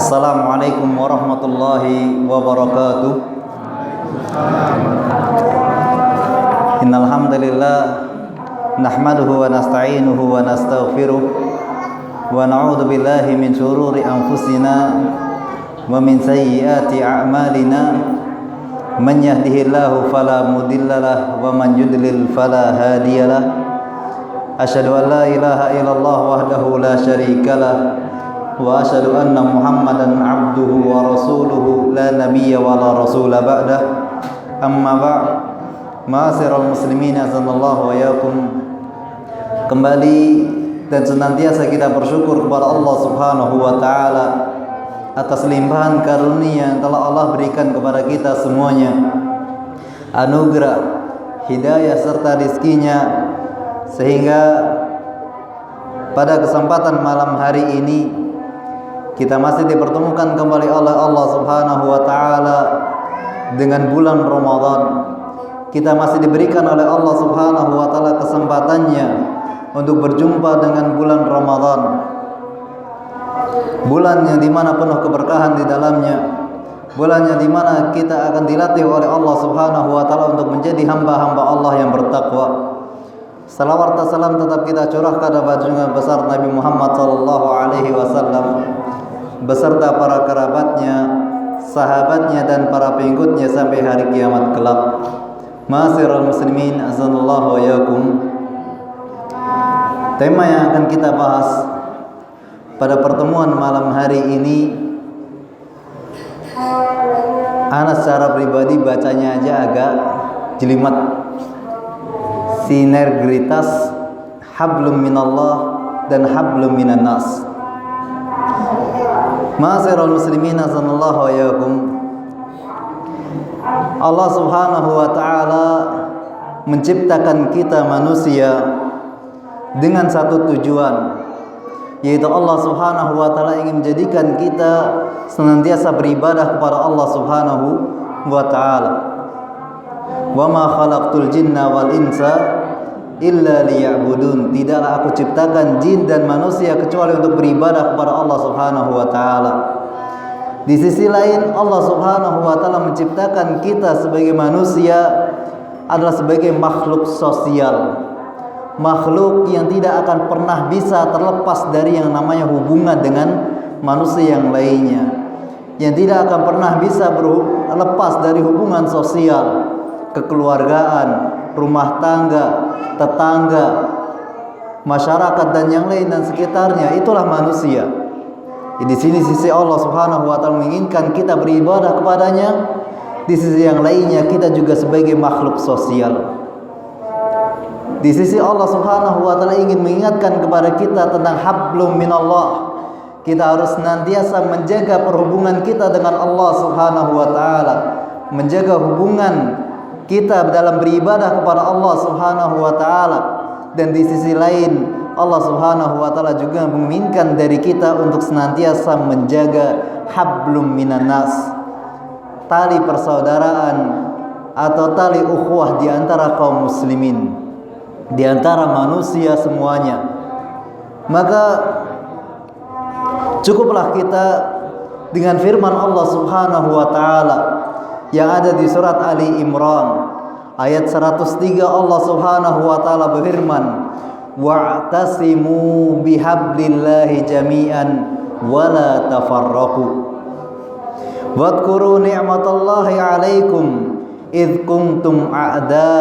Assalamualaikum warahmatullahi wabarakatuh. Innal hamdalillah nahmaduhu wa nasta'inuhu wa nastaghfiruh wa na'udzu billahi min shururi anfusina wa min sayyiati a'malina. Man yahdihillahu fala mudhillalah wa man yudlil fala hadiyalah. Asyhadu an la ilaha illallah wahdahu la syarikalah wa asyhadu anna Muhammadan abduhu wa rasuluhu la nabiyya wa la rasula ba'dah. Amma ba'd. Ma'asyiral muslimin azanallahu wa iyyakum. Kembali dan senantiasa kita bersyukur kepada Allah Subhanahu wa taala atas limpahan karunia yang telah Allah berikan kepada kita semuanya. Anugerah, hidayah serta rizkinya, sehingga pada kesempatan malam hari ini kita masih dipertemukan kembali oleh Allah Subhanahu wa taala dengan bulan Ramadan. Kita masih diberikan oleh Allah Subhanahu wa taala kesempatannya untuk berjumpa dengan bulan Ramadan. Bulan yang dimana penuh keberkahan di dalamnya. Bulan yang dimana kita akan dilatih oleh Allah Subhanahu wa taala untuk menjadi hamba-hamba Allah yang bertakwa. Salawat dan salam tetap kita curahkan kepada junjungan besar Nabi Muhammad sallallahu alaihi wasallam beserta para kerabatnya, sahabatnya dan para pengikutnya sampai hari kiamat kelak. Ma'asyiral muslimin azanallahu wa iyyakum. Tema yang akan kita bahas pada pertemuan malam hari ini, ana secara pribadi bacanya aja agak jelimet. Sinergitas hablum minallah dan hablum minan nas. Ma'asyiral muslimin azanallahu wa iyyakum. Allah Subhanahu wa taala menciptakan kita manusia dengan satu tujuan, yaitu Allah Subhanahu wa taala ingin menjadikan kita senantiasa beribadah kepada Allah Subhanahu wa taala. Wa ma khalaqtul jinna wal insa illa liya'budun. Tidaklah aku ciptakan jin dan manusia kecuali untuk beribadah kepada Allah Subhanahu wa taala. Di sisi lain, Allah Subhanahu wa taala menciptakan kita sebagai manusia adalah sebagai makhluk sosial. Makhluk yang tidak akan pernah bisa terlepas dari yang namanya hubungan dengan manusia yang lainnya. Yang tidak akan pernah bisa lepas dari hubungan sosial, kekeluargaan, rumah tangga, tetangga, masyarakat dan yang lain dan sekitarnya. Itulah manusia. Di sini sisi Allah Subhanahu wa taala menginginkan kita beribadah kepadanya. Di sisi yang lainnya kita juga sebagai makhluk sosial. Di sisi Allah Subhanahu wa taala ingin mengingatkan kepada kita tentang hablum minallah. Kita harus senantiasa menjaga perhubungan kita dengan Allah Subhanahu wa taala, menjaga hubungan kita dalam beribadah kepada Allah Subhanahu wa taala. Dan di sisi lain, Allah Subhanahu wa taala juga menginginkan dari kita untuk senantiasa menjaga hablum minan nas, tali persaudaraan atau tali ukhuwah di antara kaum muslimin, di antara manusia semuanya. Maka cukuplah kita dengan firman Allah Subhanahu wa taala yang ada di surat Ali Imran ayat 103. Allah Subhanahu wa taala berfirman, wa'tasimu bihablillahi jami'an wa la tafarraqu wadhkuru ni'matallahi 'alaikum idh kuntum a'da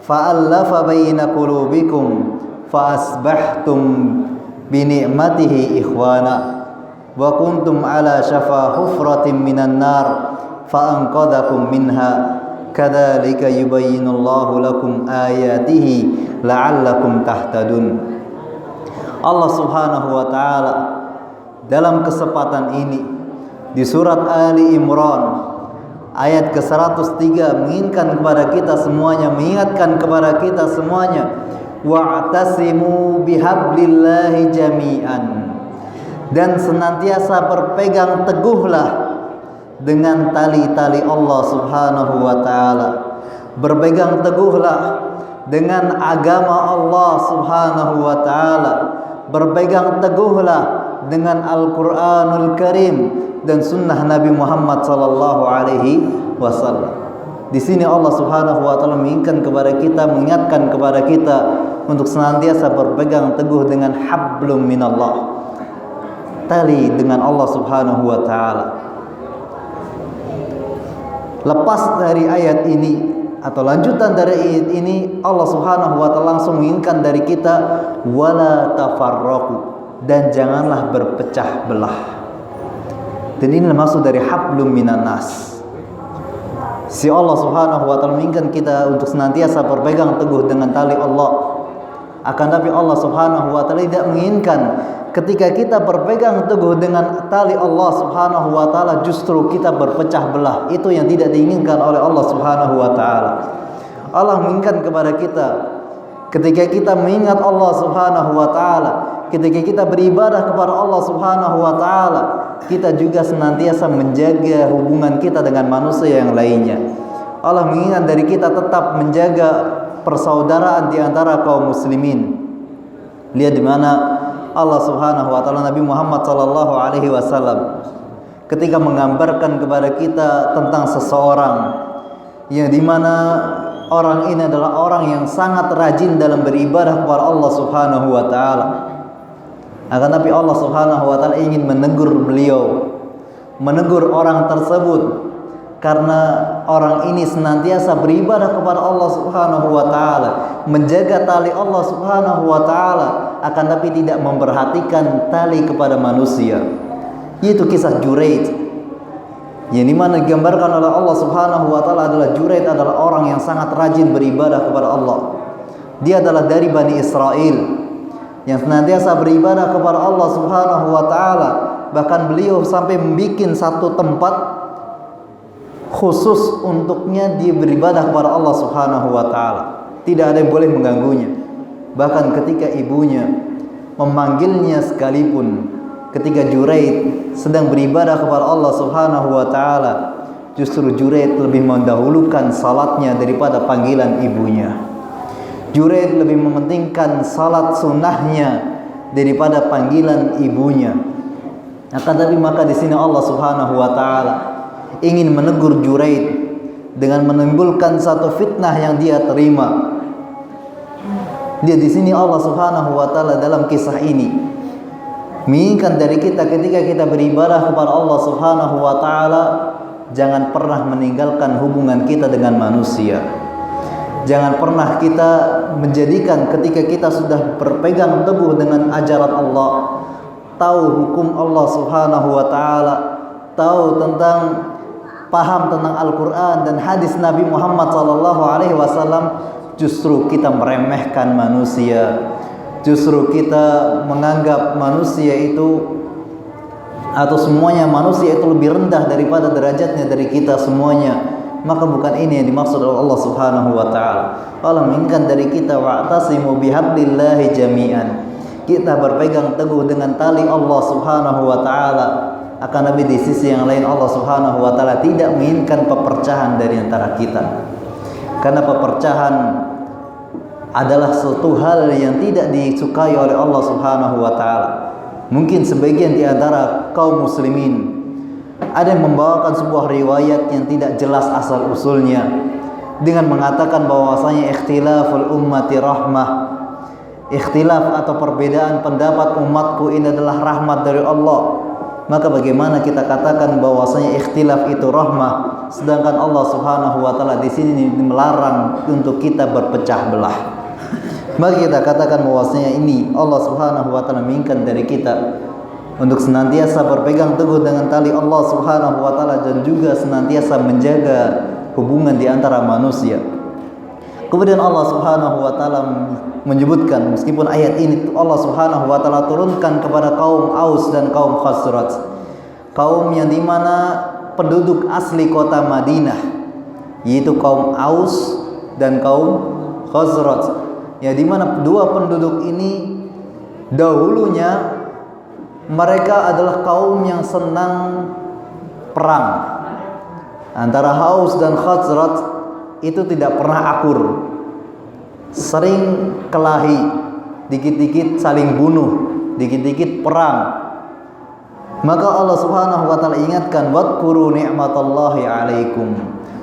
fa'alafa baina qulubikum fa asbahtum bi ni'matihi ikhwana wa kuntum ala shafa hufratin minan nar fa anqadhakum minha kadzalika yubayyinullahu lakum ayatihi la'allakum tahtadun. Allah Subhanahu wa taala dalam kesempatan ini di surat Ali Imran ayat ke-103 mengingatkan kepada kita semuanya, wa'tasimu bihablillahi jami'an, dan senantiasa berpegang teguhlah dengan tali-tali Allah Subhanahu wa taala. Berpegang teguhlah dengan agama Allah Subhanahu wa taala. Berpegang teguhlah dengan Al-Qur'anul Karim dan sunnah Nabi Muhammad sallallahu alaihi wasallam. Di sini Allah Subhanahu wa taala mengingatkan kepada kita untuk senantiasa berpegang teguh dengan hablum minallah, tali dengan Allah Subhanahu wa taala. Lepas dari ayat ini atau lanjutan dari ayat ini, Allah Subhanahu wa taala langsung mengingatkan dari kita, wala tafarraqu, dan janganlah berpecah belah. Dan ini maksud dari hablum minan nas. Si Allah Subhanahu wa taala mengingatkan kita untuk senantiasa berpegang teguh dengan tali Allah. Akan tapi Allah Subhanahu wa taala tidak menginginkan ketika kita berpegang teguh dengan tali Allah Subhanahu wa taala justru kita berpecah belah. Itu yang tidak diinginkan oleh Allah Subhanahu wa taala. Allah menginginkan kepada kita ketika kita mengingat Allah Subhanahu wa taala, ketika kita beribadah kepada Allah Subhanahu wa taala, kita juga senantiasa menjaga hubungan kita dengan manusia yang lainnya. Allah menginginkan dari kita tetap menjaga persaudaraan di antara kaum muslimin. Lihat di mana Allah Subhanahu wa taala Nabi Muhammad sallallahu alaihi wasallam ketika menggambarkan kepada kita tentang seseorang yang di mana orang ini adalah orang yang sangat rajin dalam beribadah kepada Allah Subhanahu wa taala. Akan tapi Allah Subhanahu wa taala ingin menegur beliau, menegur orang tersebut karena orang ini senantiasa beribadah kepada Allah Subhanahu wa taala, menjaga tali Allah Subhanahu wa taala, akan tapi tidak memperhatikan tali kepada manusia. Yaitu kisah Juraid, yang dimana digambarkan oleh Allah Subhanahu wa taala adalah Juraid adalah orang yang sangat rajin beribadah kepada Allah. Dia adalah dari Bani Israel yang senantiasa beribadah kepada Allah Subhanahu wa taala. Bahkan beliau sampai membuat satu tempat khusus untuknya dia beribadah kepada Allah Subhanahu wa taala. Tidak ada yang boleh mengganggunya. Bahkan ketika ibunya memanggilnya sekalipun, ketika Juraid sedang beribadah kepada Allah Subhanahu wa taala, justru Juraid lebih mendahulukan salatnya daripada panggilan ibunya. Juraid lebih mementingkan salat sunnahnya daripada panggilan ibunya. Akan tapi maka di sini Allah Subhanahu wa taala ingin menegur Juraid dengan menimbulkan satu fitnah yang dia terima. Dia di sini Allah Subhanahu wa taala dalam kisah ini menginginkan dari kita ketika kita beribadah kepada Allah Subhanahu wa taala, jangan pernah meninggalkan hubungan kita dengan manusia. Jangan pernah kita menjadikan ketika kita sudah berpegang teguh dengan ajaran Allah, tahu hukum Allah Subhanahu wa taala, tahu tentang paham tentang Al-Quran dan hadis Nabi Muhammad sallallahu alaihi wasallam, justru kita meremehkan manusia, justru kita menganggap manusia itu atau semuanya manusia itu lebih rendah daripada derajatnya dari kita semuanya. Maka bukan ini yang dimaksud oleh Allah Subhanahu wa taala. Allah menginginkan dari kita wa'tasimu bihablillahi jami'an. Kita berpegang teguh dengan tali Allah Subhanahu wa taala. Akan tapi di sisi yang lain Allah Subhanahu wa taala tidak menginginkan pepercahan dari antara kita. Karena pepercahan adalah suatu hal yang tidak disukai oleh Allah Subhanahu wa taala. Mungkin sebagian di antara kaum muslimin ada yang membawakan sebuah riwayat yang tidak jelas asal usulnya dengan mengatakan bahwasanya ikhtilaful ummati rahmah. Ikhtilaf atau perbedaan pendapat umatku ini adalah rahmat dari Allah. Maka bagaimana kita katakan bahwasanya ikhtilaf itu rahmah, sedangkan Allah Subhanahu wa taala di sini melarang untuk kita berpecah belah. Maka kita katakan bahwasanya ini Allah Subhanahu wa taala menginginkan dari kita untuk senantiasa berpegang teguh dengan tali Allah Subhanahu wa taala dan juga senantiasa menjaga hubungan di antara manusia. Kemudian Allah Subhanahu wa taala menyebutkan, meskipun ayat ini Allah Subhanahu wa taala turunkan kepada kaum Aus dan kaum Khazraj, kaum yang dimana penduduk asli kota Madinah, yaitu kaum Aus dan kaum Khazraj, yang dimana dua penduduk ini dahulunya mereka adalah kaum yang senang perang. Antara Aus dan Khazraj itu tidak pernah akur, sering kelahi, dikit-dikit saling bunuh, dikit-dikit perang. Maka Allah Subhanahu wa taala ingatkan, wadhkuru ni'matallahi 'alaikum.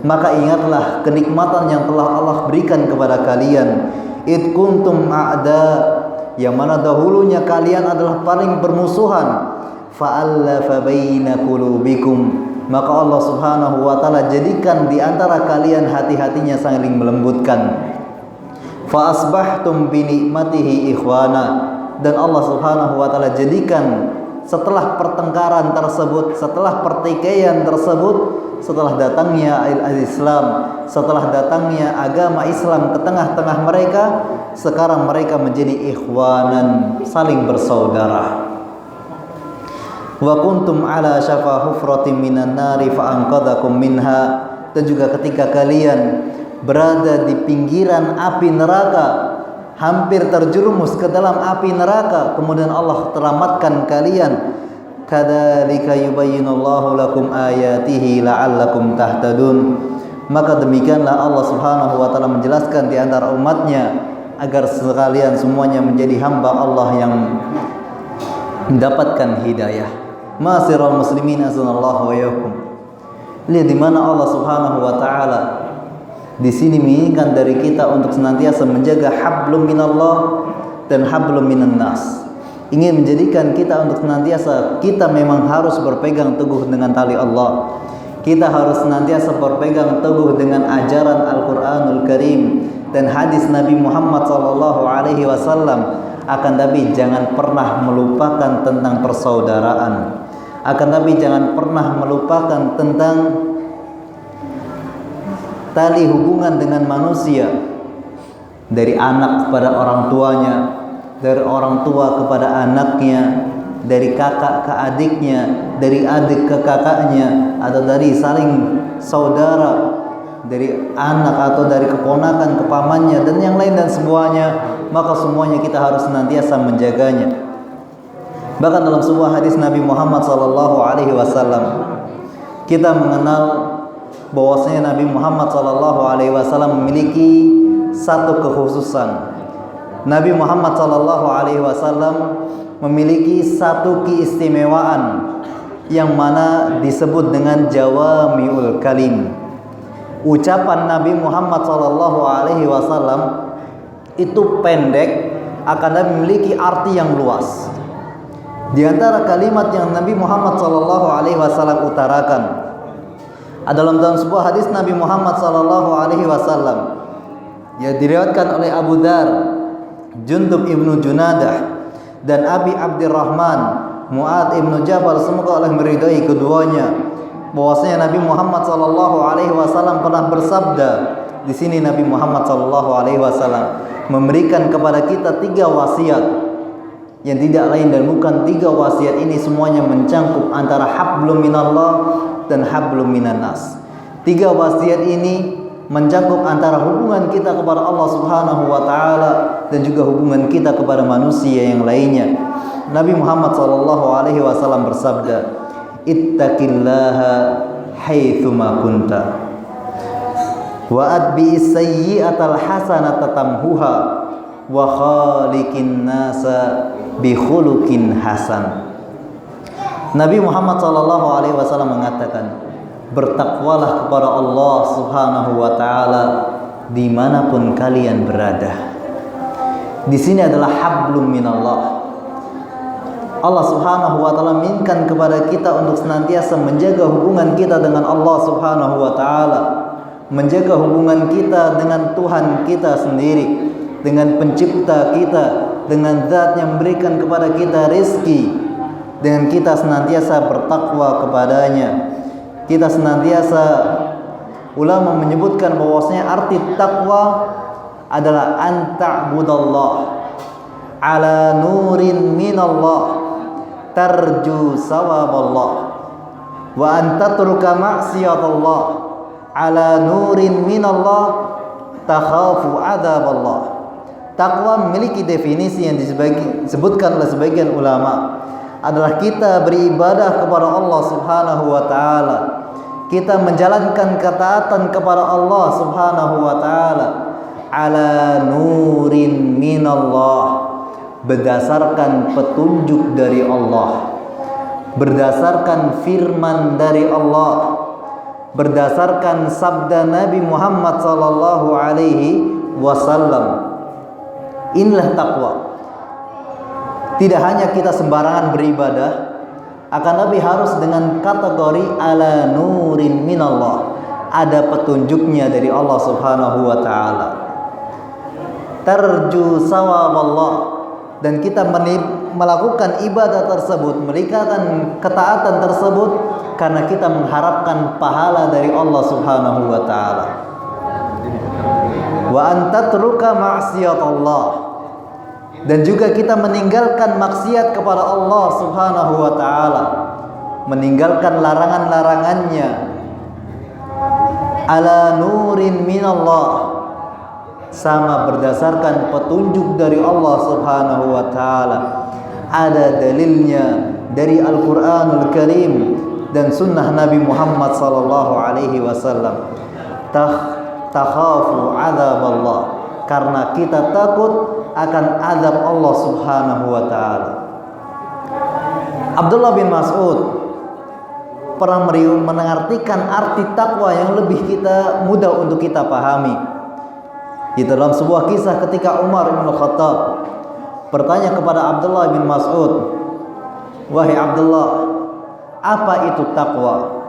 Maka ingatlah kenikmatan yang telah Allah berikan kepada kalian. Id kuntum a'da, yang mana dahulunya kalian adalah paling bermusuhan. Fa'allafa baina qulubikum. Maka Allah Subhanahu wa taala jadikan di antara kalian hati-hatinya saling melembutkan. Fa asbahtum bi ni'matihi ikhwana. Dan Allah Subhanahu wa taala jadikan setelah pertengkaran tersebut, setelah pertikaian tersebut, setelah datangnya al-Islam, setelah datangnya agama Islam ke tengah-tengah mereka, sekarang mereka menjadi ikhwanan, saling bersaudara. Wa kuntum ala syafa hufratin minan nari fa anqadhakum minha. Dan juga ketika kalian berada di pinggiran api neraka, hampir terjerumus ke dalam api neraka, kemudian Allah selamatkan kalian. Kadzalika yubayyinullahu lakum ayatihi la'allakum tahtadun. Maka demikianlah Allah Subhanahu wa taala menjelaskan di antara umatnya agar sekalian semuanya menjadi hamba Allah yang mendapatkan hidayah. Ma'asyiral muslimin azanallahu wa iyyakum. Lihat di mana Allah Subhanahu wa taala di sini menginginkan dari kita untuk senantiasa menjaga hablum minallah dan hablum minan nas. Ingin menjadikan kita untuk senantiasa, kita memang harus berpegang teguh dengan tali Allah. Kita harus senantiasa berpegang teguh dengan ajaran Al-Qur'anul Karim dan hadis Nabi Muhammad SAW. Akan tapi jangan pernah melupakan tentang persaudaraan. Akan tapi jangan pernah melupakan tentang tali hubungan dengan manusia, dari anak kepada orang tuanya, dari orang tua kepada anaknya, dari kakak ke adiknya, dari adik ke kakaknya, atau dari saling saudara, dari anak atau dari keponakan ke pamannya, dan yang lain dan semuanya. Maka semuanya kita harus senantiasa menjaganya. Bahkan dalam sebuah hadis Nabi Muhammad SAW, kita mengenal bahwasanya Nabi Muhammad SAW memiliki satu kekhususan. Nabi Muhammad SAW memiliki satu keistimewaan yang mana disebut dengan jawami'ul kalim. Ucapan Nabi Muhammad SAW itu pendek, akan memiliki arti yang luas. Di antara kalimat yang Nabi Muhammad SAW utarakan adalah dalam sebuah hadis Nabi Muhammad SAW yang diriwayatkan oleh Abu Dzar, Jundub ibnu Junadah, dan Abi Abdurrahman Mu'ad ibnu Jabal, semoga Allah meridai keduanya, bahwasanya Nabi Muhammad SAW pernah bersabda. Di sini Nabi Muhammad SAW memberikan kepada kita 3 wasiat yang tidak lain dan bukan 3 wasiat ini semuanya mencangkup antara hablum minallah dan hablum minan nas. 3 wasiat ini mencakup antara hubungan kita kepada Allah Subhanahu wa taala dan juga hubungan kita kepada manusia yang lainnya. Nabi Muhammad SAW bersabda, "Ittaqillaha haitsuma kunta wa atbi'is sayyi'atal hasanata tamhuha wa khaliqin nasa bi khuluqin hasan." Nabi Muhammad SAW mengatakan, bertakwalah kepada Allah Subhanahu wa taala dimanapun kalian berada. Di sini adalah hablum minallah. Allah Subhanahu wa taala minta kepada kita untuk senantiasa menjaga hubungan kita dengan Allah Subhanahu wa taala, menjaga hubungan kita dengan Tuhan kita sendiri, dengan pencipta kita, dengan zat yang memberikan kepada kita rezeki, dengan kita senantiasa bertakwa kepadanya. Kita senantiasa, ulama menyebutkan bahwasanya arti takwa adalah anta'budallah ala nurin minallah tarju sawaballah wa antatruka maksiatallah ala nurin minallah takhafu adaballah. Takwa memiliki definisi yang disebutkan oleh sebagian ulama adalah kita beribadah kepada Allah Subhanahu wa taala. Kita menjalankan ketaatan kepada Allah Subhanahu wa taala ala nurin minallah, berdasarkan petunjuk dari Allah. berdasarkan firman dari Allah, berdasarkan sabda Nabi Muhammad sallallahu alaihi wasallam. Inilah takwa. Tidak hanya kita sembarangan beribadah, akan tapi harus dengan kategori ala nurin minallah, ada petunjuknya dari Allah Subhanahu wa taala. Tarju sawaballah, dan kita melakukan ibadah tersebut, melakukan ketaatan tersebut karena kita mengharapkan pahala dari Allah Subhanahu wa taala. Wa antatruka ma'siyatullah, dan juga kita meninggalkan maksiat kepada Allah Subhanahu wa taala, meninggalkan larangan-larangannya. Ala nurin minallah, sama berdasarkan petunjuk dari Allah Subhanahu wa taala. Ada dalilnya dari Al-Qur'anul Karim dan sunnah Nabi Muhammad sallallahu alaihi wasallam. Takhafu adzaballah, karena kita takut akan azab Allah Subhanahu wa taala. Abdullah bin Mas'ud pernah mengartikan arti takwa yang lebih mudah untuk kita pahami. Di dalam sebuah kisah ketika Umar bin Khattab bertanya kepada Abdullah bin Mas'ud, "Wahai Abdullah, apa itu takwa?"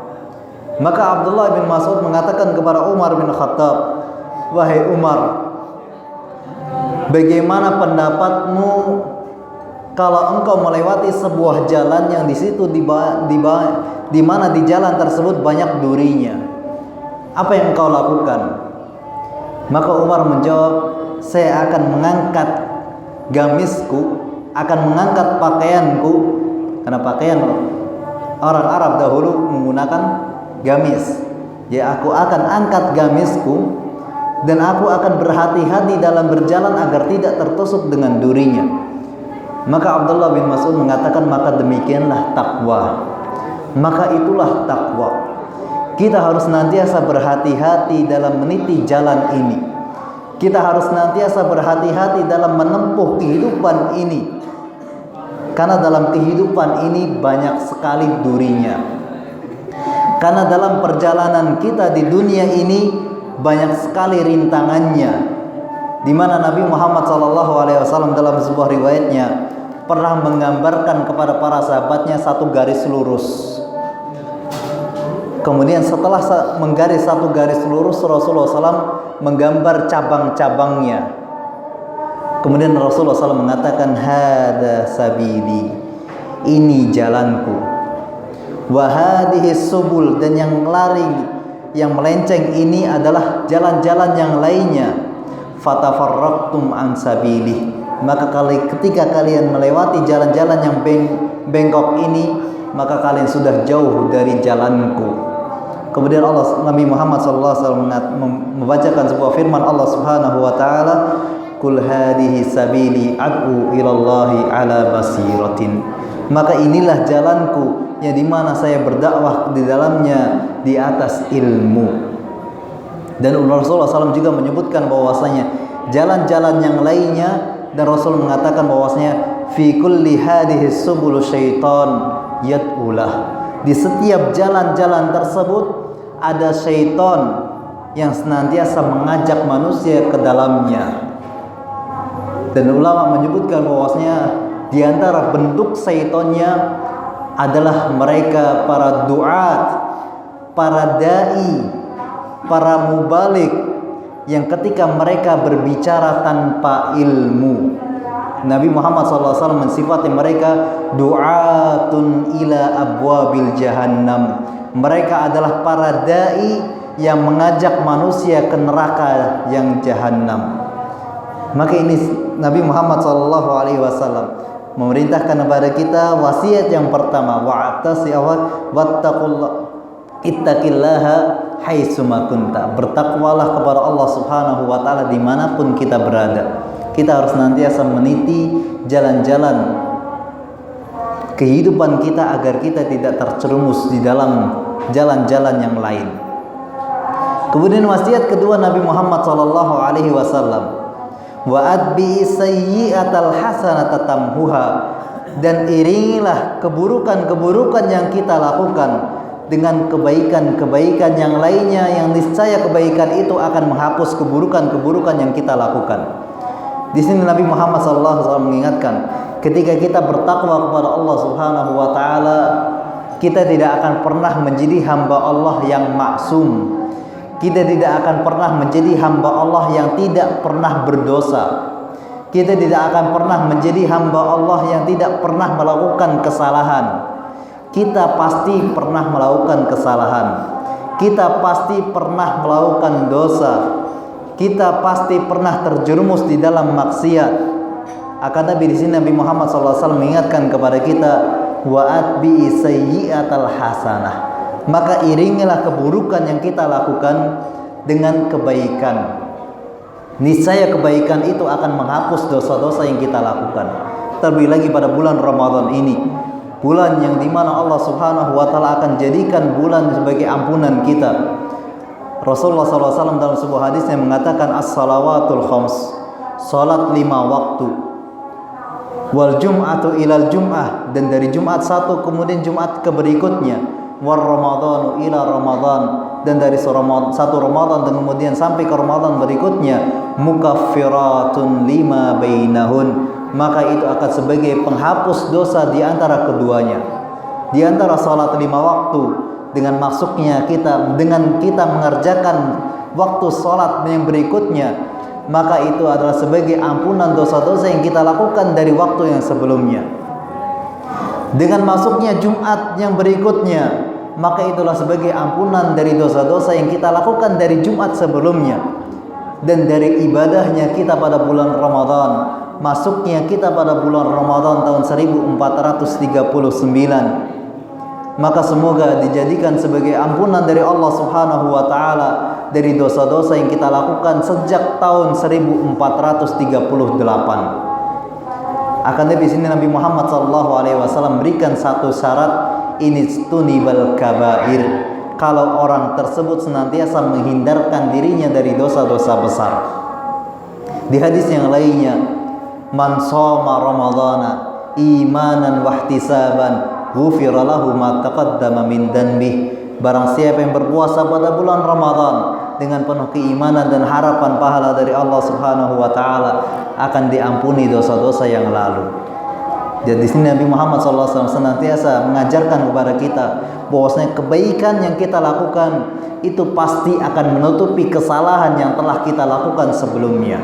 Maka Abdullah bin Mas'ud mengatakan kepada Umar bin Khattab, "Wahai Umar, bagaimana pendapatmu kalau engkau melewati sebuah jalan yang di situ di mana di jalan tersebut banyak durinya? Apa yang engkau lakukan?" Maka Umar menjawab, "Saya akan mengangkat gamisku, akan mengangkat pakaianku," karena pakaian orang Arab dahulu menggunakan gamis. "Ya, aku akan angkat gamisku dan aku akan berhati-hati dalam berjalan agar tidak tertusuk dengan durinya." Maka Abdullah bin Mas'ud mengatakan, "Maka demikianlah takwa." Maka itulah takwa. Kita harus senantiasa berhati-hati dalam meniti jalan ini. Kita harus senantiasa berhati-hati dalam menempuh kehidupan ini, karena dalam kehidupan ini banyak sekali durinya. Karena dalam perjalanan kita di dunia ini banyak sekali rintangannya, di mana Nabi Muhammad SAW dalam sebuah riwayatnya pernah menggambarkan kepada para sahabatnya satu garis lurus. Kemudian setelah menggaris satu garis lurus, Rasulullah SAW menggambar cabang-cabangnya. Kemudian Rasulullah SAW mengatakan, "Hada sabili, ini jalanku. Wa hadhihi subul, dan yang lari, yang melenceng ini adalah jalan-jalan yang lainnya. Fatafarraqtum an sabili, maka ketika kalian melewati jalan-jalan yang bengkok ini, maka kalian sudah jauh dari jalanku." Kemudian Nabi Muhammad SAW membacakan sebuah firman Allah Subhanahu wa taala, "Qul hadhihi sabili ad'u ilallahi ala basiratin." Maka inilah jalanku yang dimana saya berdakwah di dalamnya di atas ilmu. Dan Rasulullah SAW juga menyebutkan bahwasanya jalan-jalan yang lainnya, dan Rasul mengatakan bahwasanya fi kulli hadhihi subul syaitan yad'ulah. Di setiap jalan-jalan tersebut ada syaitan yang senantiasa mengajak manusia ke dalamnya. Dan ulama menyebutkan bahwasanya di antara bentuk syaitannya adalah mereka para duat, para dai, para mubalik, yang ketika mereka berbicara tanpa ilmu. Nabi Muhammad SAW mensifati mereka du'atun ila abwabil jahannam. Mereka adalah para dai yang mengajak manusia ke neraka yang jahannam. Maka ini Nabi Muhammad SAW memerintahkan kepada kita wasiat yang pertama, ittaqillaha haitsuma kunta. Bertakwalah kepada Allah Subhanahu wa taala dimanapun kita berada. Kita harus senantiasa meniti jalan-jalan kehidupan kita agar kita tidak terjerumus di dalam jalan-jalan yang lain. Kemudian wasiat kedua Nabi Muhammad SAW, wa adbi sayyi'atal hasanata tamhuha. dan iringilah keburukan-keburukan yang kita lakukan dengan kebaikan-kebaikan yang lainnya, yang niscaya kebaikan itu akan menghapus keburukan-keburukan yang kita lakukan. Di sini Nabi Muhammad SAW mengingatkan, ketika kita bertakwa kepada Allah Subhanahu wa taala, kita tidak akan pernah menjadi hamba Allah yang maksum. Kita tidak akan pernah menjadi hamba Allah yang tidak pernah berdosa. Kita tidak akan pernah menjadi hamba Allah yang tidak pernah melakukan kesalahan. Kita pasti pernah melakukan kesalahan. Kita pasti pernah melakukan dosa. Kita pasti pernah terjerumus di dalam maksiat. Akan tapi di sini Nabi Muhammad SAW mengingatkan kepada kita, wa atbi sayyi'atal hasanah. Maka iringilah keburukan yang kita lakukan dengan kebaikan. Niscaya kebaikan itu akan menghapus dosa-dosa yang kita lakukan. Terlebih lagi pada bulan Ramadan ini, bulan yang dimana Allah Subhanahu wa taala akan jadikan bulan sebagai ampunan kita. Rasulullah SAW dalam sebuah hadisnya mengatakan, as-salawatul khams, salat 5 waktu, wal jum'atu ilal jum'ah, dan dari Jumat satu kemudian Jumat ke berikutnya, war ramadhanu ila ramadhan, dan dari satu Ramadan dan kemudian sampai ke Ramadan berikutnya, mukaffiratun lima bainahun, maka itu akan sebagai penghapus dosa di antara keduanya. Di antara salat 5 waktu dengan masuknya kita, dengan kita mengerjakan waktu salat yang berikutnya, maka itu adalah sebagai ampunan dosa-dosa yang kita lakukan dari waktu yang sebelumnya. Dengan masuknya Jumat yang berikutnya, maka itulah sebagai ampunan dari dosa-dosa yang kita lakukan dari Jumat sebelumnya. Dan dari ibadahnya kita pada bulan Ramadan, masuknya kita pada bulan Ramadan tahun 1439, maka semoga dijadikan sebagai ampunan dari Allah Subhanahu wa taala dari dosa-dosa yang kita lakukan sejak tahun 1438. Akan tapi di sini Nabi Muhammad SAW berikan satu syarat, inijtunibal kabair, kalau orang tersebut senantiasa menghindarkan dirinya dari dosa-dosa besar. Di hadis yang lainnya, man shoma ramadhana imanan wahtisaban ghufira lahu ma taqaddama min dhanbi. Barang siapa yang berpuasa pada bulan Ramadan dengan penuh keimanan dan harapan pahala dari Allah Subhanahu wa taala, akan diampuni dosa-dosa yang lalu. Jadi di sini Nabi Muhammad SAW senantiasa mengajarkan kepada kita bahwasanya kebaikan yang kita lakukan itu pasti akan menutupi kesalahan yang telah kita lakukan sebelumnya.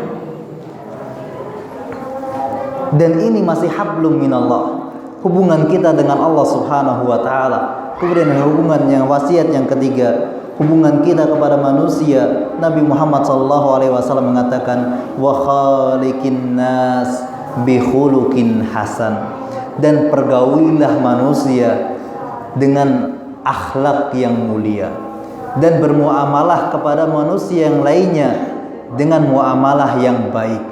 Dan ini masih hablum minallah, hubungan kita dengan Allah Subhanahu wa taala. Kemudian hubungan yang wasiat yang ketiga, hubungan kita kepada manusia. Nabi Muhammad SAW mengatakan, wa khaliqin nas bi khuluqin hasan, dan pergaulilah manusia dengan akhlak yang mulia, dan bermuamalah kepada manusia yang lainnya dengan muamalah yang baik.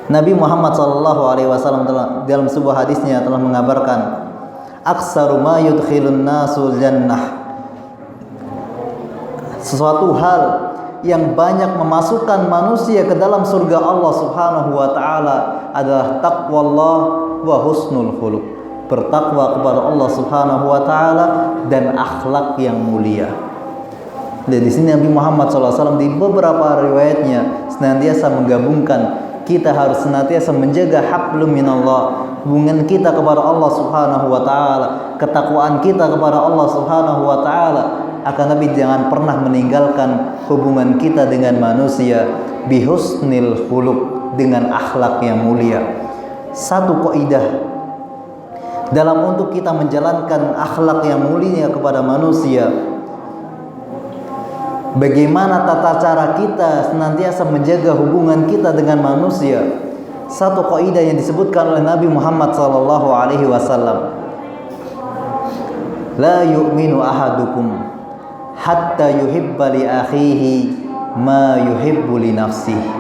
Nabi Muhammad SAW dalam sebuah hadisnya telah mengabarkan, aksaru ma yudkhilun nasul jannah, sesuatu hal yang banyak memasukkan manusia ke dalam surga Allah Subhanahu wa taala adalah taqwallah wa husnul khuluq, bertakwa kepada Allah Subhanahu wa taala dan akhlak yang mulia. Dan di sini Nabi Muhammad SAW di beberapa riwayatnya senantiasa menggabungkan, kita harus senantiasa menjaga hablum minallah, hubungan kita kepada Allah Subhanahu wa taala, ketakwaan kita kepada Allah Subhanahu wa taala. Akan tapi jangan pernah meninggalkan hubungan kita dengan manusia bihusnil khuluq, dengan akhlak yang mulia. Satu kaidah dalam untuk kita menjalankan akhlak yang mulia kepada manusia, bagaimana tata cara kita senantiasa menjaga hubungan kita dengan manusia. Satu kaidah yang disebutkan oleh Nabi Muhammad SAW, la yu'minu ahadukum hatta yuhibba li akhihi ma yuhibbu li nafsihi.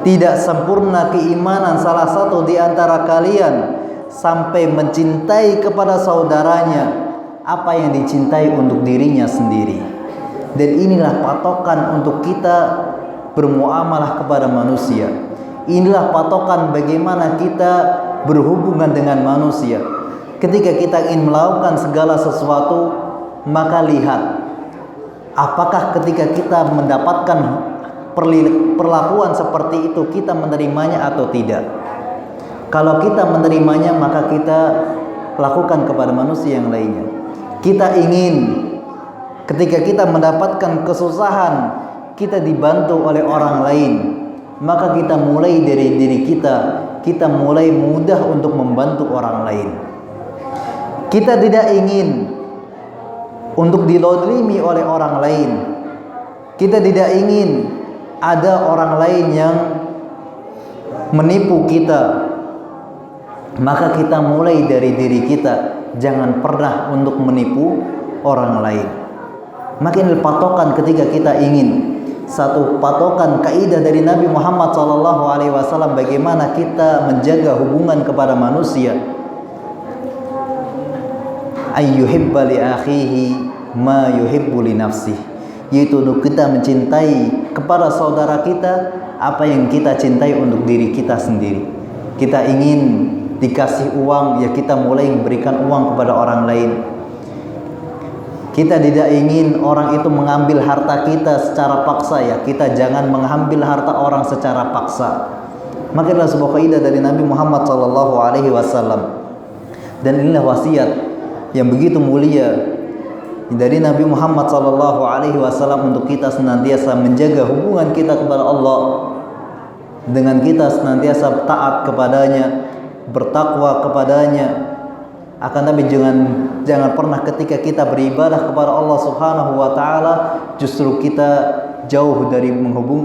Tidak sempurna keimanan salah satu di antara kalian sampai mencintai kepada saudaranya apa yang dicintai untuk dirinya sendiri. Dan inilah patokan untuk kita bermuamalah kepada manusia. Inilah patokan bagaimana kita berhubungan dengan manusia. Ketika kita ingin melakukan segala sesuatu, maka lihat apakah ketika kita mendapatkan perlakuan seperti itu kita menerimanya atau tidak. Kalau kita menerimanya, maka kita lakukan kepada manusia yang lainnya. Kita ingin ketika kita mendapatkan kesusahan, kita dibantu oleh orang lain, maka kita mulai dari diri kita. Kita mulai mudah untuk membantu orang lain. Kita tidak ingin untuk didolimi oleh orang lain. Kita tidak ingin ada orang lain yang menipu kita. Maka kita mulai dari diri kita. Jangan pernah untuk menipu orang lain. Maka ini patokan ketika kita ingin, satu patokan kaidah dari Nabi Muhammad SAW bagaimana kita menjaga hubungan kepada manusia. Ayyuhibba li akhihi ma yuhibbu li nafsihi, yaitu untuk kita mencintai kepada saudara kita apa yang kita cintai untuk diri kita sendiri. Kita ingin dikasih uang, ya kita mulai memberikan uang kepada orang lain. Kita tidak ingin orang itu mengambil harta kita secara paksa, ya kita jangan mengambil harta orang secara paksa. Maka inilah sebuah kaidah dari Nabi Muhammad SAW. Dan inilah wasiat yang begitu mulia dari Nabi Muhammad SAW untuk kita senantiasa menjaga hubungan kita kepada Allah, dengan kita senantiasa taat kepadanya, bertakwa kepadanya. Akan tapi jangan pernah ketika kita beribadah kepada Allah Subhanahu wa taala justru kita jauh dari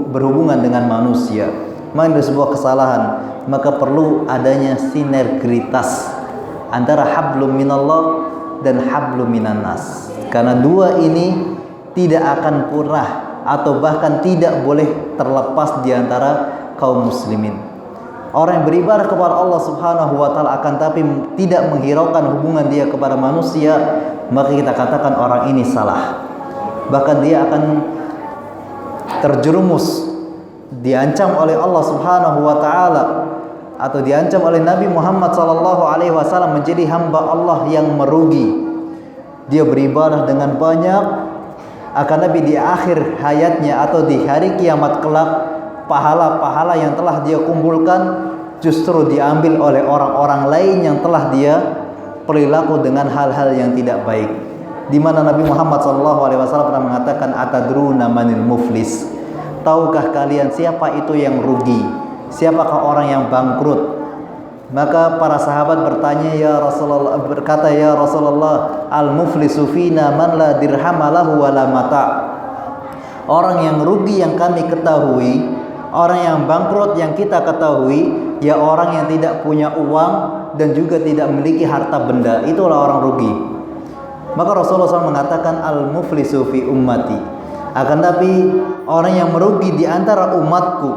berhubungan dengan manusia. Maka itu sebuah kesalahan. Maka perlu adanya sinergitas antara hablum minallah dan hablum minan nas. Karena dua ini tidak akan pernah atau bahkan tidak boleh terlepas di antara kaum muslimin. Orang yang beribadah kepada Allah Subhanahu wa taala akan tapi tidak menghiraukan hubungan dia kepada manusia, maka kita katakan orang ini salah. Bahkan dia akan terjerumus, diancam oleh Allah Subhanahu wa taala atau diancam oleh Nabi Muhammad SAW menjadi hamba Allah yang merugi. Dia beribadah dengan banyak, akan tapi di akhir hayatnya atau di hari kiamat kelak, pahala-pahala yang telah dia kumpulkan justru diambil oleh orang-orang lain yang telah dia perilaku dengan hal-hal yang tidak baik. Di mana Nabi Muhammad SAW pernah mengatakan, atadruna manil muflis, tahukah kalian siapa itu yang rugi, siapakah orang yang bangkrut? Maka para sahabat bertanya, berkata ya Rasulullah, al muflisu fina man la dirhamalahu wala mata. Orang yang rugi yang kami ketahui, orang yang bangkrut yang kita ketahui, ya orang yang tidak punya uang dan juga tidak memiliki harta benda. Itulah orang rugi. Maka Rasulullah SAW mengatakan al-muflisu fi ummati, akan tapi orang yang merugi di antara umatku,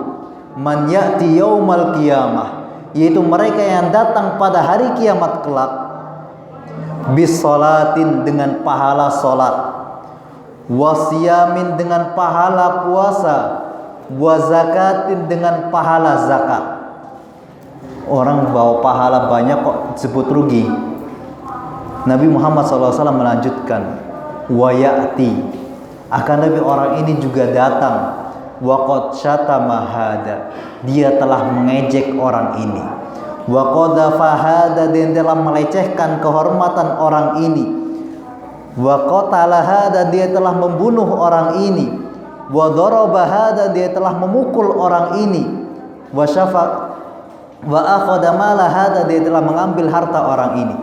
man ya'ti yaumal qiyamah, yaitu mereka yang datang pada hari kiamat kelak, bis salatin dengan pahala salat, wasiyamin dengan pahala puasa, wa zakatin dengan pahala zakat. Orang bawa pahala banyak kok disebut rugi. Nabi Muhammad SAW melanjutkan, wa ya'ti, akan tapi orang ini juga datang, wa qad syatama hada, dia telah mengejek orang ini, wa qadhafa hada, dia telah melecehkan kehormatan orang ini, wa qatala hada, dia telah membunuh orang ini, wa daraba hada, dia telah memukul orang ini, wa syafa wa akhadha mala hada, dia telah mengambil harta orang ini.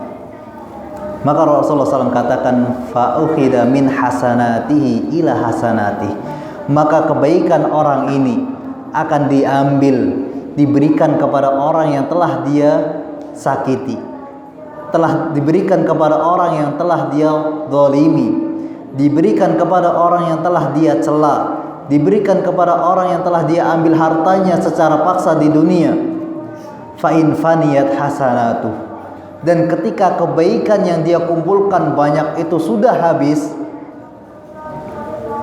Maka Rasulullah SAW katakan, fa ukhida min hasanatihi ila hasanatihi, maka kebaikan orang ini akan diambil, diberikan kepada orang yang telah dia sakiti, telah diberikan kepada orang yang telah dia zalimi, diberikan kepada orang yang telah dia cela, diberikan kepada orang yang telah dia ambil hartanya secara paksa di dunia. Fa in faniyat hasanatuh, dan ketika kebaikan yang dia kumpulkan banyak itu sudah habis,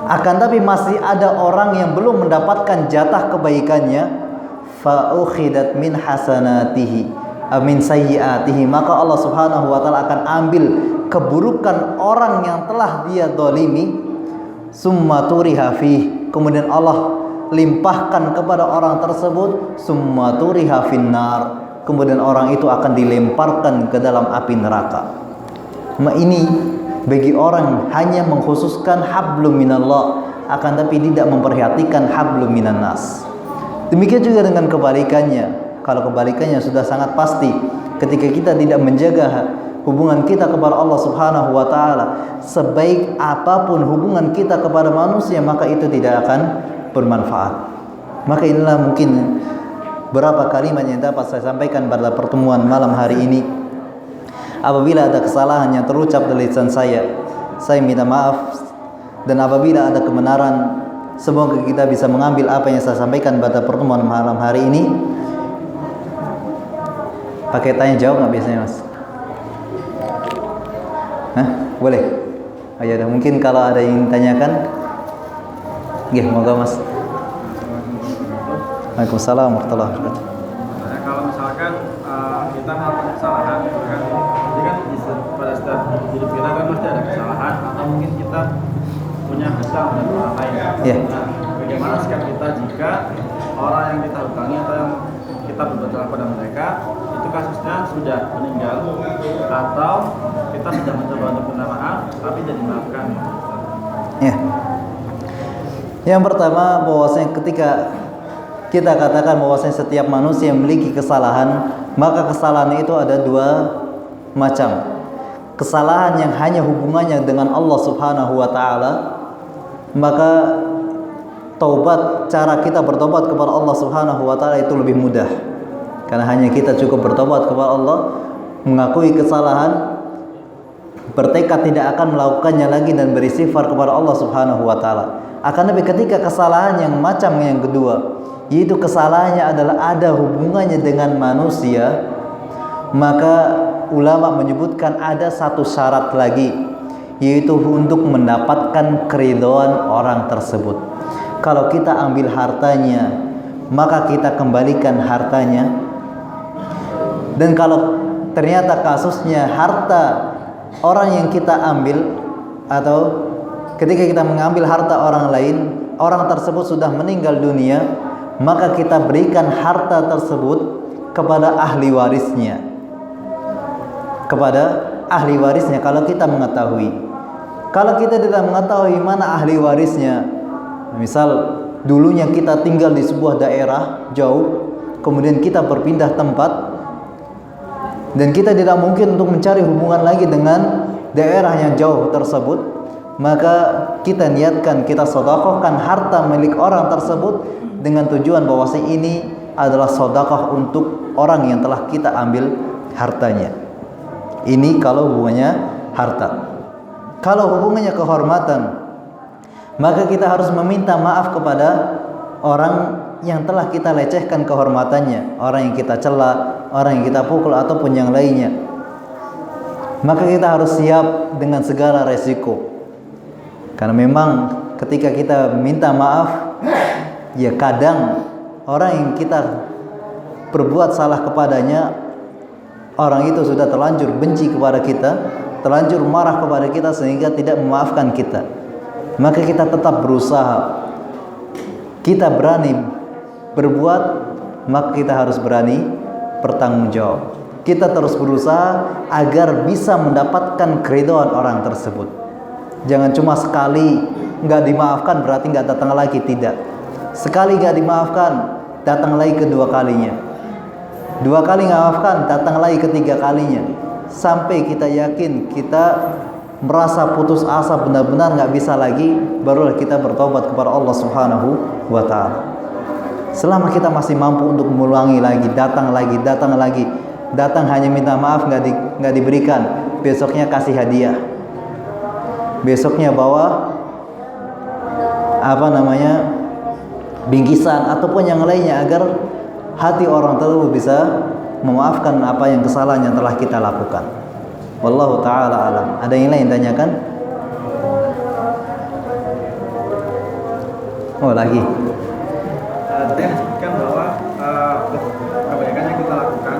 akan tapi masih ada orang yang belum mendapatkan jatah kebaikannya, fa ukhidat min hasanatihi, min sayyiatihi, maka Allah Subhanahu wa taala akan ambil keburukan orang yang telah dia dolimi, summa turiha fih, kemudian Allah limpahkan kepada orang tersebut, summa turiha finnar, kemudian orang itu akan dilemparkan ke dalam api neraka. Ini bagi orang hanya mengkhususkan hablum minallah, akan tapi tidak memperhatikan hablum minan nas. Demikian juga dengan kebalikannya. Kalau kebalikannya sudah sangat pasti, ketika kita tidak menjaga hubungan kita kepada Allah Subhanahu wa taala, sebaik apapun hubungan kita kepada manusia, maka itu tidak akan bermanfaat. Maka inilah mungkin beberapa kalimat yang dapat saya sampaikan pada pertemuan malam hari ini. Apabila ada kesalahan yang terucap dari lisan saya minta maaf. Dan apabila ada kebenaran, semoga kita bisa mengambil apa yang saya sampaikan pada pertemuan malam hari ini. Pakai tanya jawab nggak biasanya, Mas? Hah? Boleh? Oh, ya, mungkin kalau ada yang tanyakan, ya, moga Mas. Waalaikumsalam warahmatullahi wabarakatuh. Kalau misalkan kita melakukan kesalahan, kan, jadi kan pada setiap hidup kita kan pasti ada kesalahan, atau mungkin kita punya hutang dengan orang lain. Yeah. Nah, bagaimana sikap kita jika orang yang kita hutangi atau yang kita berbuat salah pada mereka itu kasusnya sudah meninggal, atau kita sudah mencoba untuk minta maaf tapi tidak dimaafkan? Ya. Yang pertama, bahwasanya ketika kita katakan bahwasanya setiap manusia memiliki kesalahan, maka kesalahan itu ada dua macam. Kesalahan yang hanya hubungannya dengan Allah Subhanahu wa taala, maka taubat, cara kita bertobat kepada Allah Subhanahu wa taala itu lebih mudah. Karena hanya kita cukup bertobat kepada Allah, mengakui kesalahan, bertekad tidak akan melakukannya lagi dan beristighfar kepada Allah Subhanahu wa taala. Akan tapi ketika kesalahan yang macam yang kedua, yaitu kesalahannya adalah ada hubungannya dengan manusia, maka ulama menyebutkan ada satu syarat lagi, yaitu untuk mendapatkan keridhaan orang tersebut. Kalau kita ambil hartanya, maka kita kembalikan hartanya. Dan kalau ternyata kasusnya harta orang yang kita ambil, atau ketika kita mengambil harta orang lain, orang tersebut sudah meninggal dunia, maka kita berikan harta tersebut kepada ahli warisnya. Kepada ahli warisnya kalau kita mengetahui. Kalau kita tidak mengetahui mana ahli warisnya, misal dulunya kita tinggal di sebuah daerah jauh, kemudian kita berpindah tempat, dan kita tidak mungkin untuk mencari hubungan lagi dengan daerah yang jauh tersebut, maka kita niatkan, kita sedekahkan harta milik orang tersebut dengan tujuan bahwasanya ini adalah sedekah untuk orang yang telah kita ambil hartanya. Ini kalau hubungannya harta. Kalau hubungannya kehormatan, maka kita harus meminta maaf kepada orang yang telah kita lecehkan kehormatannya, orang yang kita cela, orang yang kita pukul ataupun yang lainnya. Maka kita harus siap dengan segala resiko. Karena memang ketika kita minta maaf, ya kadang orang yang kita berbuat salah kepadanya, orang itu sudah terlanjur benci kepada kita, terlanjur marah kepada kita sehingga tidak memaafkan kita. Maka kita tetap berusaha. Kita berani berbuat, maka kita harus berani bertanggung jawab. Kita terus berusaha agar bisa mendapatkan keridhaan orang tersebut. Jangan cuma sekali nggak dimaafkan berarti nggak datang lagi, tidak. Sekali nggak dimaafkan, datang lagi kedua kalinya. Dua kali nggak maafkan, datang lagi ketiga kalinya. Sampai kita yakin, kita merasa putus asa benar-benar nggak bisa lagi, barulah kita bertobat kepada Allah Subhanahu wa taala. Selama kita masih mampu untuk mengulangi lagi, datang lagi, datang hanya minta maaf nggak diberikan, besoknya kasih hadiah, besoknya bawa bingkisan ataupun yang lainnya agar hati orang tersebut bisa memaafkan apa yang kesalahan yang telah kita lakukan. Wallahu ta'ala alam. Ada yang lain tanyakan? Oh, lagi. Saya sebutkan bahwa kebaikan yang kita lakukan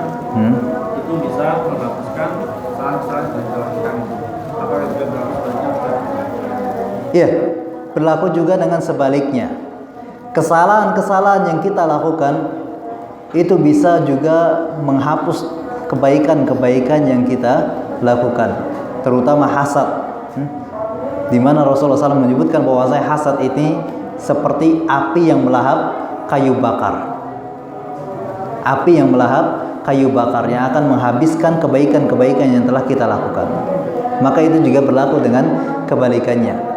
Ya, berlaku juga dengan sebaliknya. Kesalahan-kesalahan yang kita lakukan itu bisa juga menghapus kebaikan-kebaikan yang kita lakukan, terutama hasad. Di mana Rasulullah SAW menyebutkan bahwasanya hasad ini seperti api yang melahap kayu bakar. Api yang melahap kayu bakar yang akan menghabiskan kebaikan-kebaikan yang telah kita lakukan. Maka itu juga berlaku dengan kebalikannya.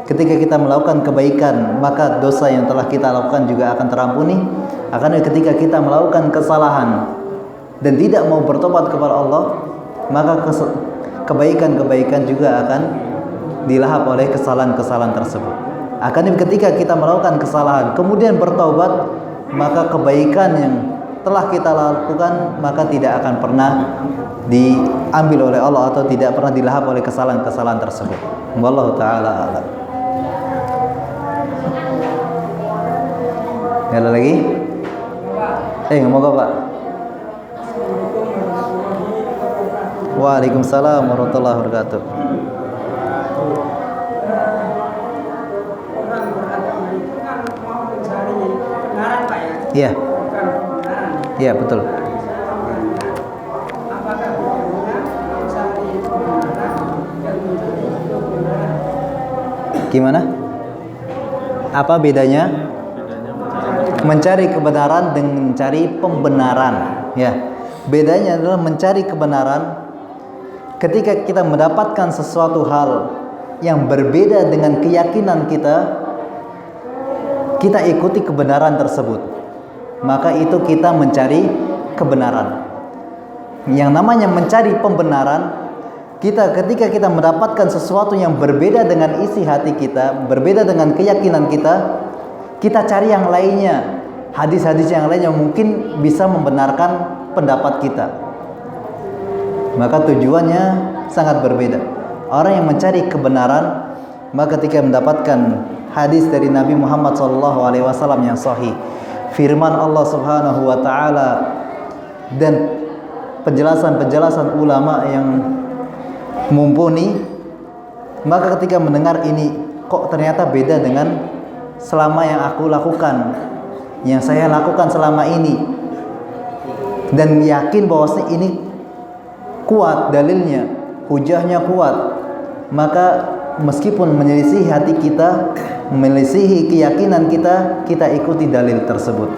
Ketika kita melakukan kebaikan, maka dosa yang telah kita lakukan juga akan terampuni. Akan ketika kita melakukan kesalahan dan tidak mau bertobat kepada Allah, maka kebaikan-kebaikan juga akan dilahap oleh kesalahan-kesalahan tersebut. Akan ketika kita melakukan kesalahan kemudian bertobat, maka kebaikan yang telah kita lakukan maka tidak akan pernah diambil oleh Allah atau tidak pernah dilahap oleh kesalahan-kesalahan tersebut. Wallahu taala a'lam. Ada lagi? Ngomong Pak. Waalaikumsalam warahmatullahi wabarakatuh. Orang beragama itu kan mau mencari kebenaran, Pak ya? Iya. Bukan kebenaran. Iya, betul. Apakah bedanya mencari kebenaran dan mencari kebenaran? Gimana? Apa bedanya? Mencari kebenaran dengan mencari pembenaran. Ya. Bedanya adalah mencari kebenaran ketika kita mendapatkan sesuatu hal yang berbeda dengan keyakinan kita, kita ikuti kebenaran tersebut. Maka itu kita mencari kebenaran. Yang namanya mencari pembenaran, ketika kita mendapatkan sesuatu yang berbeda dengan isi hati kita, berbeda dengan keyakinan kita, kita cari yang lainnya, hadis-hadis yang lain yang mungkin bisa membenarkan pendapat kita. Maka tujuannya sangat berbeda. Orang yang mencari kebenaran, maka ketika mendapatkan hadis dari Nabi Muhammad SAW yang sahih, firman Allah Subhanahu wa taala dan penjelasan-penjelasan ulama yang mumpuni, maka ketika mendengar ini, kok ternyata beda dengan selama yang aku lakukan, yang saya lakukan selama ini, dan yakin bahwa ini kuat dalilnya, hujahnya kuat, maka meskipun menyelisihi hati kita, menyelisihi keyakinan kita, kita ikuti dalil tersebut.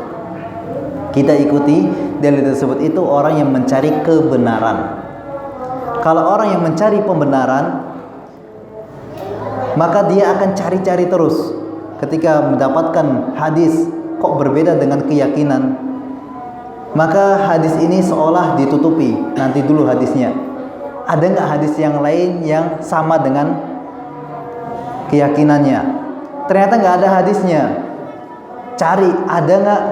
Kita ikuti dalil tersebut. Itu orang yang mencari kebenaran. Kalau orang yang mencari pembenaran, maka dia akan cari-cari terus. Ketika mendapatkan hadis kok berbeda dengan keyakinan, maka hadis ini seolah ditutupi. Nanti dulu hadisnya, ada nggak hadis yang lain yang sama dengan keyakinannya? Ternyata nggak ada hadisnya. Cari, ada nggak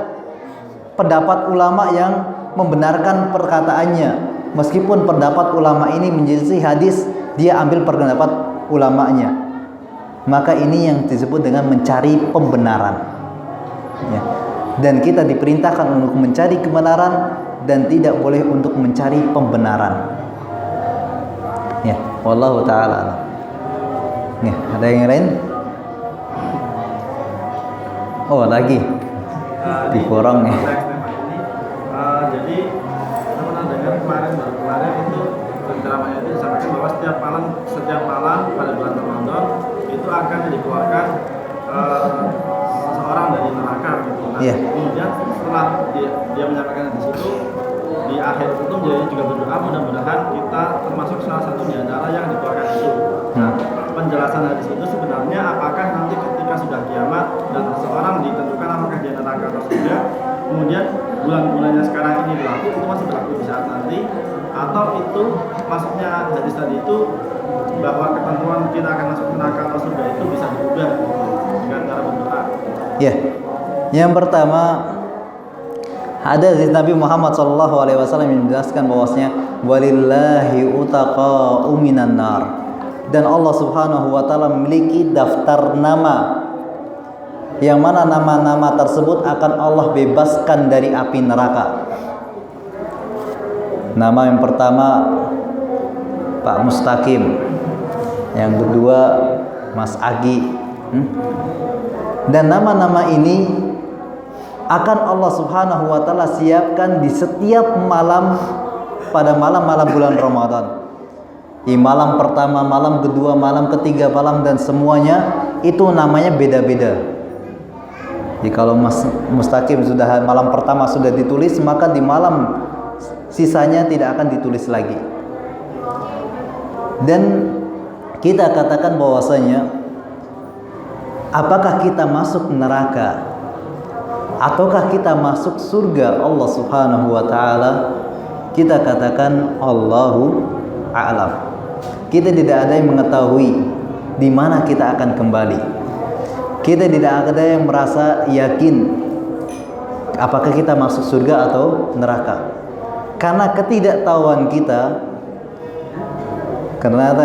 pendapat ulama yang membenarkan perkataannya? Meskipun pendapat ulama ini menyelisih hadis, dia ambil pendapat ulamanya. Maka ini yang disebut dengan mencari pembenaran. Ya. Dan kita diperintahkan untuk mencari kebenaran dan tidak boleh untuk mencari pembenaran. Ya, wallahu taala. Nih, ada yang lain? Oh, lagi. Dikorong nih. Jadi saya pernah dengar kemarin itu penceramahnya itu disampaikan bahwa setiap malam pada bulan Ramadan itu akan dikeluarkan seseorang dari neraka gitu. Nah, kemudian setelah dia menyampaikan di situ, di akhir itu menjadi juga berdoa mudah-mudahan kita termasuk salah satu di antara yang dikeluarkan itu. Nah, penjelasan hadis itu sebenarnya apakah nanti ketika sudah kiamat dan seseorang ditentukan apakah dia neraka atau surga, kemudian bulan-bulannya sekarang ini berlaku, itu masih berlaku di saat nanti, atau itu maksudnya hadis tadi itu bahwa ketentuan kita akan masuk neraka atau surga itu bisa diubah dengan cara berdoa. Ya, yang pertama ada hadis Nabi Muhammad SAW yang menjelaskan bahwasanya walillahi utaqa'u minan nar, dan Allah Subhanahu wa taala memiliki daftar nama yang mana nama-nama tersebut akan Allah bebaskan dari api neraka. Nama yang pertama Pak Mustaqim, yang kedua Mas Agi. Dan nama-nama ini akan Allah Subhanahu wa taala siapkan di setiap malam pada malam-malam bulan Ramadan. Di malam pertama, malam kedua, malam ketiga, malam dan semuanya itu namanya beda-beda. Jadi kalau mustaqim sudah malam pertama sudah ditulis, maka di malam sisanya tidak akan ditulis lagi. Dan kita katakan bahwasanya apakah kita masuk neraka ataukah kita masuk surga Allah Subhanahu wa taala? Kita katakan Allahu a'lam. Kita tidak ada yang mengetahui di mana kita akan kembali. Kita tidak ada yang merasa yakin apakah kita masuk surga atau neraka. Karena ketidaktahuan kita, karena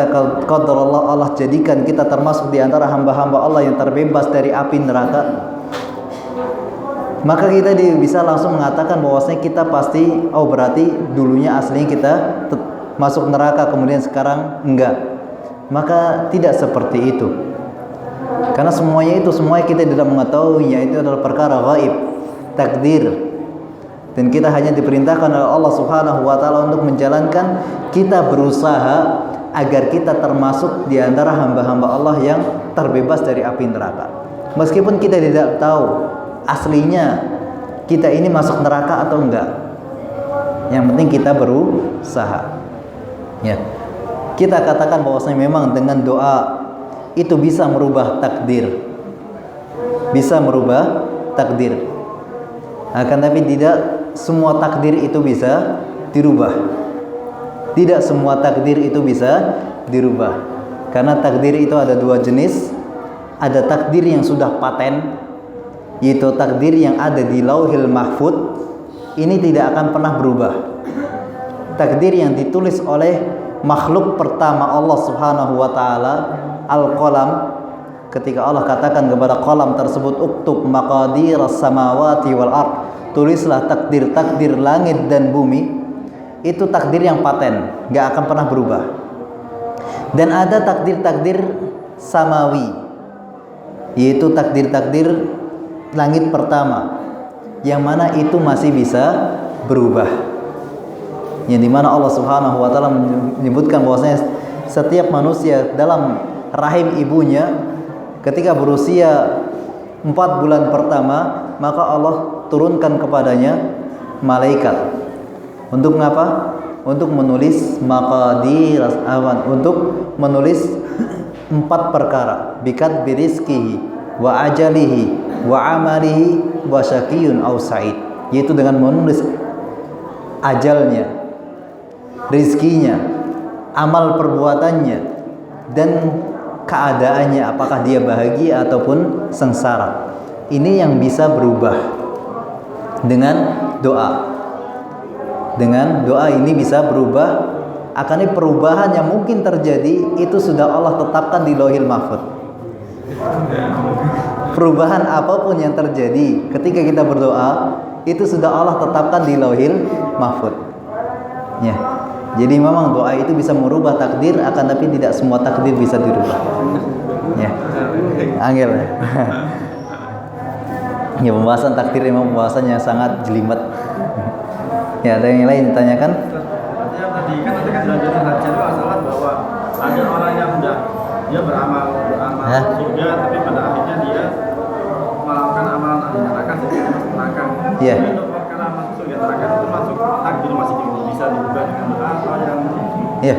qadarullah Allah jadikan kita termasuk di antara hamba-hamba Allah yang terbebas dari api neraka, maka kita bisa langsung mengatakan bahwasanya kita pasti, oh berarti dulunya aslinya kita masuk neraka kemudian sekarang enggak. Maka tidak seperti itu. Karena semuanya kita tidak mengetahuinya, itu adalah perkara gaib, takdir. Dan kita hanya diperintahkan oleh Allah Subhanahu wa taala untuk menjalankan, kita berusaha agar kita termasuk di antara hamba-hamba Allah yang terbebas dari api neraka. Meskipun kita tidak tahu aslinya kita ini masuk neraka atau enggak. Yang penting kita berusaha. Ya. Kita katakan bahwasanya memang dengan doa itu bisa merubah takdir. Bisa merubah takdir. Akan tapi tidak semua takdir itu bisa dirubah. Tidak semua takdir itu bisa dirubah. Karena takdir itu ada dua jenis. Ada takdir yang sudah paten, yaitu takdir yang ada di Lauhil Mahfud. Ini tidak akan pernah berubah. Takdir yang ditulis oleh makhluk pertama Allah Subhanahu wa taala, Al-Qalam, ketika Allah katakan kepada qalam tersebut, uktub maqadir as-samawati wal ard, tulislah takdir-takdir langit dan bumi. Itu takdir yang paten, gak akan pernah berubah. Dan ada takdir-takdir samawi, yaitu takdir-takdir langit pertama, yang mana itu masih bisa berubah. Yang dimana Allah Subhanahu wa taala menyebutkan bahwasanya setiap manusia dalam rahim ibunya ketika berusia 4 bulan pertama, maka Allah turunkan kepadanya malaikat. Untuk mengapa? Untuk menulis maqadir awan, untuk menulis 4 perkara, bikat birizkihi wa ajalihi wa amalihi wa syaqiyun aw sa'id, yaitu dengan menulis ajalnya, rizkinya, amal perbuatannya, dan keadaannya, apakah dia bahagia ataupun sengsara. Ini yang bisa berubah dengan doa. Dengan doa ini bisa berubah. Akan perubahan yang mungkin terjadi itu sudah Allah tetapkan di Lauhil Mahfud. Perubahan apapun yang terjadi ketika kita berdoa itu sudah Allah tetapkan di Lauhil Mahfud. Ya. Jadi memang doa itu bisa merubah takdir, akan tapi tidak semua takdir bisa dirubah. Ya. Angel. Ya, pembahasan takdir memang pembahasan yang sangat jelimet. Ya, ada yang lain ditanyakan? Tadi kan sudah jadi hajat masalah bahwa ada orang yang dia beramal surga, tapi pada akhirnya dia melakukan amalan ahli neraka sehingga masuk neraka. Iya. Untuk perkara masuk surga neraka itu masuk takdir masih bisa diubah dengan apa yang Iya.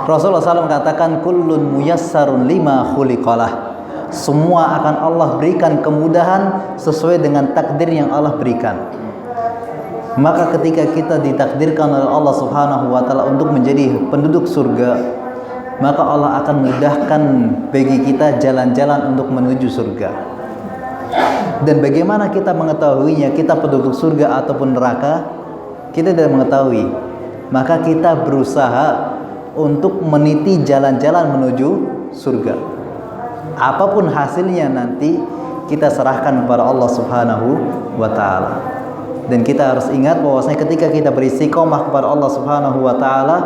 Rasulullah SAW katakan kullun muyassarun lima khuliqalah. Semua akan Allah berikan kemudahan sesuai dengan takdir yang Allah berikan. Maka ketika kita ditakdirkan oleh Allah Subhanahu wa taala untuk menjadi penduduk surga, maka Allah akan mudahkan bagi kita jalan-jalan untuk menuju surga. Dan bagaimana kita mengetahuinya kita penduduk surga ataupun neraka? Kita tidak mengetahui. Maka kita berusaha untuk meniti jalan-jalan menuju surga. Apapun hasilnya nanti kita serahkan kepada Allah Subhanahu wa taala. Dan kita harus ingat bahwasanya ketika kita beristiqomah kepada Allah Subhanahu wa taala,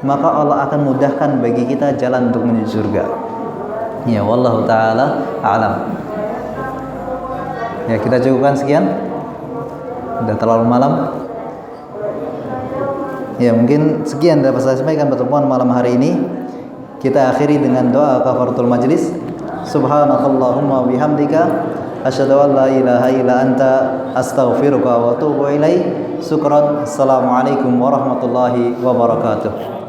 maka Allah akan mudahkan bagi kita jalan untuk menuju surga. Ya, wallahu taala a'lam. Ya, kita cukupkan sekian. Sudah terlalu malam. Ya, mungkin sekian dapat saya sampaikan pertemuan malam hari ini. Kita akhiri dengan doa kafaratul majlis. Subhanakallahumma wa bihamdika asyhadu an la ilaha illa anta astaghfiruka wa atubu ilaik. Syukran. Assalamualaikum warahmatullahi wabarakatuh.